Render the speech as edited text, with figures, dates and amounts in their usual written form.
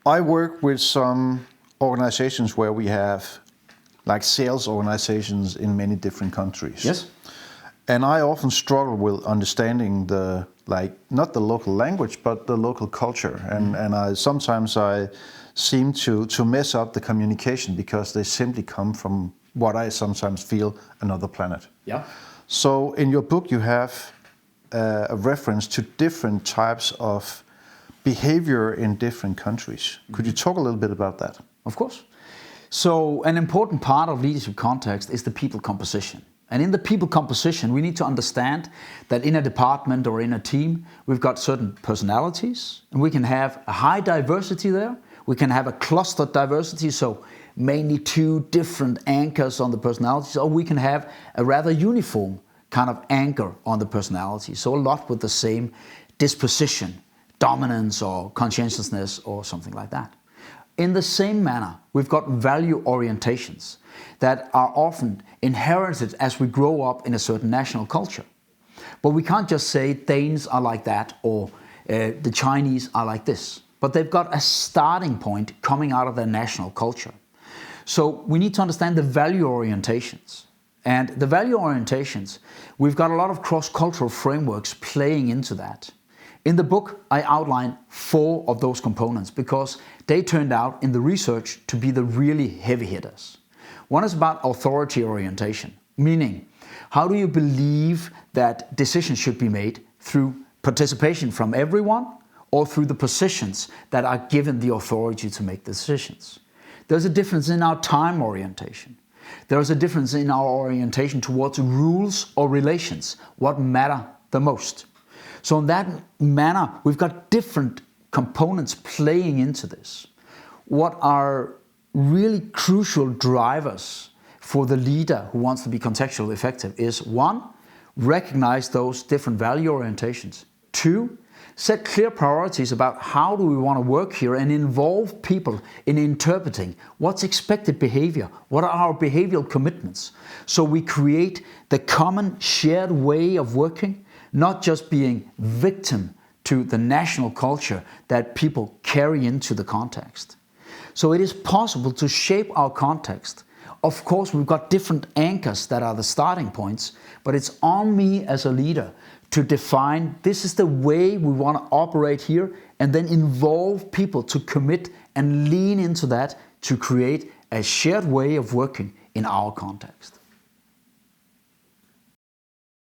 I work with some organizations where we have like sales organizations in many different countries. Yes. And I often struggle with understanding the, like, not the local language, but the local culture. And I sometimes seem to mess up the communication because they simply come from what I sometimes feel another planet. Yeah. So in your book, you have a reference to different types of behavior in different countries. Could you talk a little bit about that? Of course. So an important part of leadership context is the people composition. And in the people composition, we need to understand that in a department or in a team, we've got certain personalities, and we can have a high diversity there. We can have a clustered diversity, so mainly 2 different anchors on the personalities, or we can have a rather uniform kind of anchor on the personality. So a lot with the same disposition, dominance or conscientiousness or something like that. In the same manner, we've got value orientations that are often inherited as we grow up in a certain national culture. But we can't just say Danes are like that or the Chinese are like this. But they've got a starting point coming out of their national culture. So we need to understand the value orientations. And the value orientations, we've got a lot of cross-cultural frameworks playing into that. In the book, I outline 4 of those components because they turned out in the research to be the really heavy hitters. One is about authority orientation, meaning how do you believe that decisions should be made through participation from everyone or through the positions that are given the authority to make decisions. There's a difference in our time orientation. There's a difference in our orientation towards rules or relations, what matter the most. So in that manner, we've got different components playing into this. What are really crucial drivers for the leader who wants to be contextually effective is 1, recognize those different value orientations. 2, set clear priorities about how do we want to work here and involve people in interpreting what's expected behavior, what are our behavioral commitments. So we create the common shared way of working, not just being victim to the national culture that people carry into the context. So it is possible to shape our context. Of course, we've got different anchors that are the starting points, but it's on me as a leader to define this is the way we want to operate here and then involve people to commit and lean into that to create a shared way of working in our context.